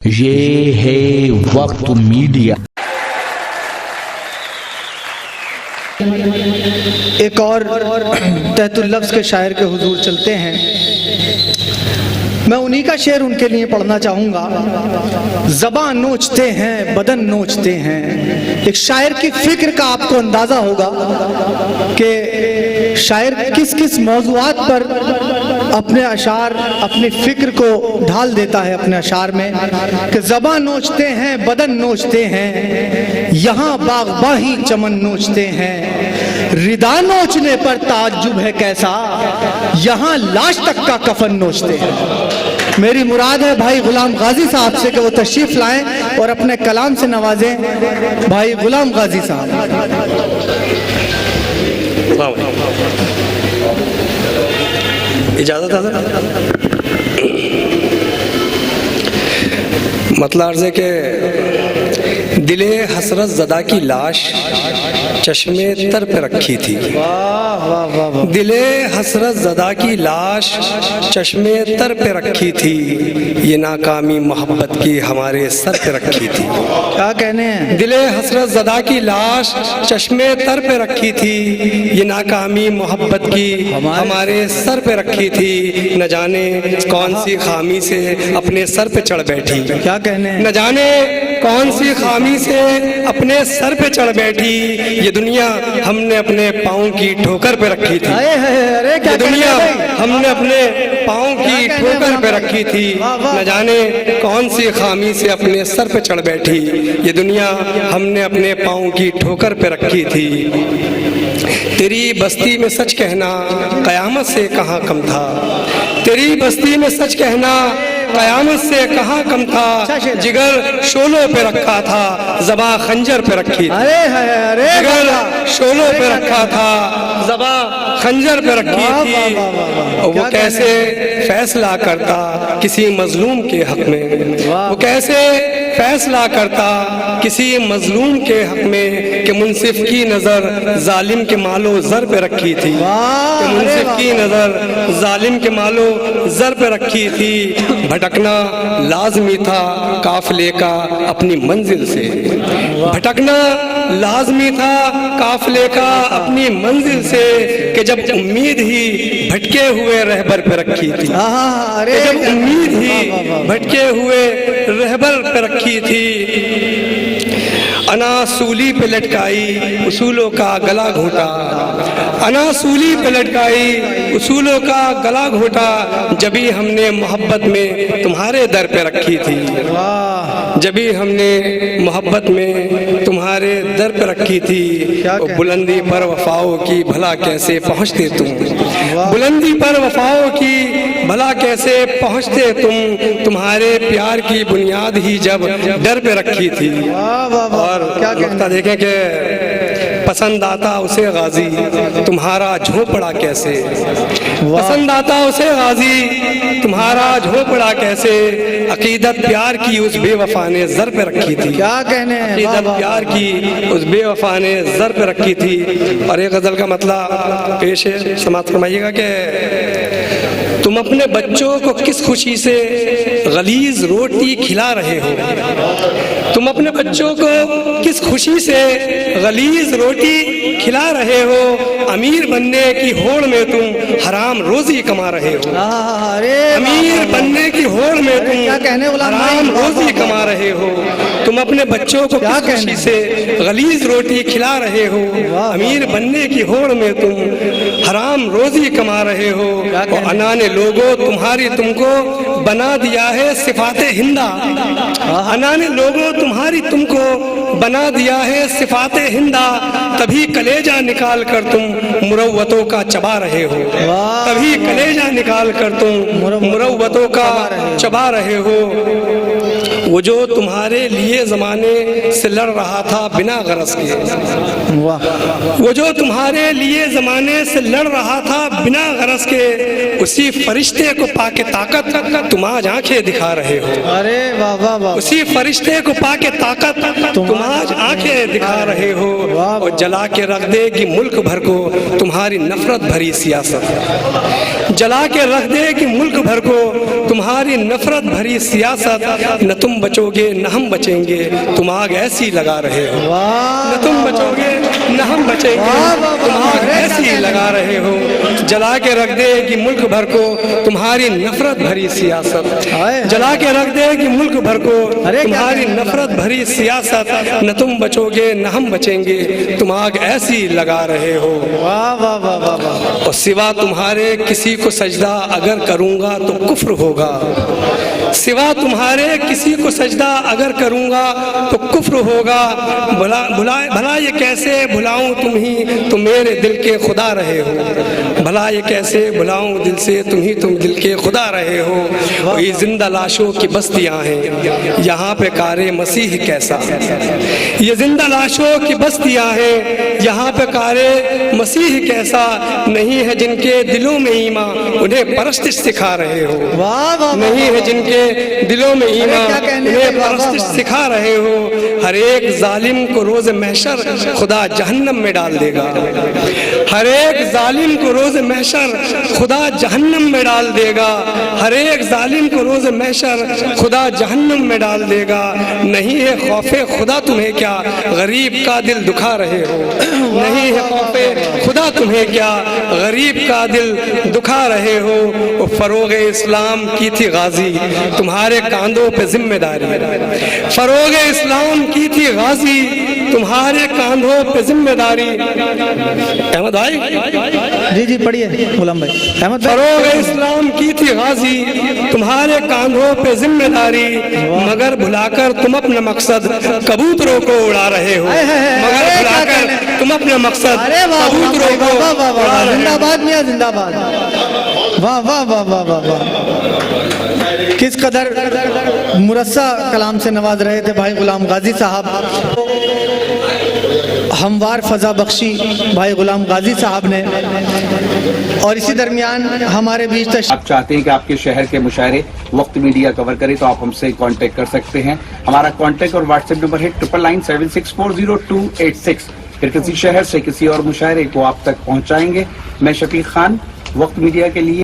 یہ ہے وقت میڈیا۔ ایک اور تحت اللفظ کے شاعر کے حضور چلتے ہیں۔ میں انہی کا شعر ان کے لیے پڑھنا چاہوں گا۔ زباں نوچتے ہیں بدن نوچتے ہیں۔ ایک شاعر کی فکر کا آپ کو اندازہ ہوگا کہ شاعر کس کس موضوعات پر اپنے اشعار اپنی فکر کو ڈھال دیتا ہے اپنے اشعار میں، کہ زباں نوچتے ہیں بدن نوچتے ہیں، یہاں باغباں چمن نوچتے ہیں، ردا نوچنے پر تعجب ہے کیسا، یہاں لاش تک کا کفن نوچتے ہیں۔ میری مراد ہے بھائی غلام غازی صاحب سے کہ وہ تشریف لائیں اور اپنے کلام سے نوازیں۔ بھائی غلام غازی صاحب، اجازت ہے؟ مطلب عرض ہے کہ دل حسرت زدہ کی لاش چشمے تر پہ رکھی تھی، دل حسرت زدہ کی لاش چشمے تر پہ رکھی تھی، یہ ناکامی محبت کی ہمارے سر پہ رکھی تھی۔ کیا کہنے ہیں؟ دل حسرت زدہ کی لاش چشمے تر پہ رکھی تھی، یہ ناکامی محبت کی ہمارے سر پہ رکھی تھی، نہ جانے کون سی خامی سے اپنے سر پہ چڑھ بیٹھی۔ کیا کہنے ہیں؟ نہ جانے کون سی خامی سے اپنے سر پہ چڑھ بیٹھی، یہ دنیا ہم نے اپنے پاؤں کی ٹھوکر پہ رکھی تھی، یہ دنیا ہم نے اپنے پاؤں کی ٹھوکر پہ رکھی تھی، نہ جانے کون سی خامی سے اپنے سر پہ چڑھ بیٹھی، یہ دنیا ہم نے اپنے پاؤں کی ٹھوکر پہ رکھی تھی۔ تیری بستی میں سچ کہنا قیامت سے کہاں کم تھا، تیری بستی میں سچ کہنا قیامت سے کہاں کم تھا، جگر شولوں پہ رکھا تھا زباں خنجر پہ رکھی تھی، جگر شولوں پہ رکھا تھا زباں خنجر پہ رکھی تھی، وہ کیسے فیصلہ کرتا کسی مظلوم کے حق میں، وہ کیسے فیصلہ کرتا کسی مظلوم کے حق میں، کہ منصف کی نظر ظالم کے مال و زر پہ رکھی تھی، کہ منصف کی نظر ظالم کے مال و زر پہ رکھی تھی، بھٹکنا لازمی تھا قافلے کا اپنی منزل سے، بھٹکنا لازمی تھا قافلے کا اپنی منزل سے، کہ جب امید ہی بھٹکے ہوئے رہبر پہ رکھی تھی، کہ جب امید ہی بھٹکے ہوئے رہبر پہ رکھی تھی، انا سولی پہ لٹکائی اصولوں کا گلا گھونٹا، انا سولی پہ لٹکائی اصولوں کا گلا گھونٹا، جبھی ہم نے محبت میں تمہارے در پہ رکھی تھی، جبھی ہم نے محبت میں تمہارے در پہ رکھی تھی، بلندی پر وفاؤں کی بھلا کیسے پہنچتے تم، بلندی پر وفاؤں کی بھلا کیسے پہنچتے تم، تمہارے پیار کی بنیاد ہی جب در پہ رکھی تھی۔ اور نقطہ دیکھیں کہ پسند آتا اسے غازی تمہارا جھونپڑا کیسے، پسند آتا اسے غازی تمہارا جھونپڑا کیسے، عقیدت پیار کی اس بے وفا نے زر پہ رکھی تھی، کیا کہنے ہیں؟ عقیدت پیار کی اس بے وفا نے زر پہ رکھی تھی۔ اور ایک غزل کا مطلب پیش ہے، سماعت فرمائیے گا کہ تم اپنے بچوں کو کس خوشی سے غلیظ روٹی کھلا رہے ہو، تم اپنے بچوں کو کس خوشی سے غلیظ روٹی کھلا رہے ہو، امیر بننے کی ہوڑ میں تم حرام روزی کما رہے ہو، امیر بننے کی ہوڑ میں تم حرام روزی کما رہے ہو، تم اپنے بچوں کو کس خوشی سے غلیظ روٹی کھلا رہے ہو، امیر بننے کی ہوڑ میں تم حرام روزی کما رہے ہو، اور انا نے لوگوں تمہاری تم کو بنا دیا ہے صفات ہندہ، انا نے لوگوں تمہاری تم کو بنا دیا ہے صفات ہندہ، تبھی کلیجہ نکال کر تم مروتوں کا چبا رہے ہو، تبھی کلیجہ نکال کر تم مروتوں کا چبا رہے ہو، وہ جو تمہارے لیے زمانے سے لڑ رہا تھا بنا غرض کے، وہ جو تمہارے لیے زمانے سے لڑ رہا تھا بنا غرض کے، اسی فرشتے کو پا کے طاقت تم آج آنکھیں دکھا رہے ہو، اسی فرشتے کو پا کے طاقت تم آج آنکھیں دکھا رہے ہو، اور جلا کے رکھ دے گی ملک بھر کو تمہاری نفرت بھری سیاست، جلا کے رکھ دے گی ملک بھر کو تمہاری نفرت بھری سیاست، نہ تم تم بچوگے نہ ہم بچیں گے، تم آگ ایسی لگا رہے ہو، نہ تم بچوگے نہ ہم بچیں گے، تم آگ ایسی لگا رہے ہو، جلا کے رکھ دے گی ملک بھر کو تمہاری نفرت بھری سیاست، جلا کے رکھ دے گی ملک بھر کو تمہاری نفرت بھری سیاست، نہ تم بچوگے نہ ہم بچیں گے، تم آگ ایسی لگا رہے ہو، اور سوا تمہارے کسی کو سجدہ اگر کروں گا تو کفر ہوگا، سوا تمہارے کسی کو سجدہ اگر کروں گا تو کفر ہوگا، بھلا یہ کیسے بھلاؤں تم ہی تم میرے دل کے خدا رہے ہو، بھلا یہ کیسے بھلاؤں دل سے تم ہی تم دل کے خدا رہے ہو، اور یہ زندہ لاشوں کی بستیاں ہیں یہاں پہ کار مسیح کیسا، یہ زندہ لاشوں کی بستیاں ہیں یہاں پہ کار مسیح کیسا، نہیں ہے جن کے دلوں میں ایمان انہیں پرستش سکھا رہے ہو، نہیں ہے جن کے دلوں میں ایمان انہیں پرستش سکھا رہے ہو، ہر ایک ظالم کو روز محشر خدا جہنم میں ڈال دے گا، ہر ایک ظالم کو روز محشر خدا جہنم میں ڈال دے گا، ہر ایک ظالم کو روز محشر خدا جہنم میں ڈال دے گا، نہیں ہے خوف خدا تمہیں کیا غریب کا دل دکھا رہے ہو، نہیں ہے خوف خدا تمہیں کیا غریب کا دل دکھا رہے ہو، فروغ اسلام کی تھی غازی تمہارے کاندھوں پہ ذمہ داری، فروغ اسلام کی تھی غازی تمہارے کاندھوں پہ ذمہ داری، احمد بھائی جی پڑھیے غلام بھائی، احمد بھائی، فروغ اسلام کی تھی غازی تمہارے کاندھوں پہ ذمہ داری، مگر بھلا کر تم اپنا مقصد کبوتروں کو اڑا رہے ہو، مگر بھلا کر تم اپنا مقصد کبوتروں کو اڑا رہے ہو، زندہ باد میاں زندہ باد، واہ واہ واہ واہ واہ واہ، کس قدر مرصع کلام سے نواز رہے تھے بھائی غلام غازی صاحب، ہموار فضا بخشی بھائی غلام غازی صاحب نے، اور اسی درمیان ہمارے بیچ آپ چاہتے ہیں کہ آپ کے شہر کے مشاعرے وقت میڈیا کور کرے تو آپ ہم سے کانٹیکٹ کر سکتے ہیں، ہمارا کانٹیکٹ اور واٹس ایپ نمبر ہے 9997640286، پھر کسی شہر سے کسی اور مشاعرے کو آپ تک پہنچائیں گے۔ میں شفیق خان، وقت میڈیا کے لیے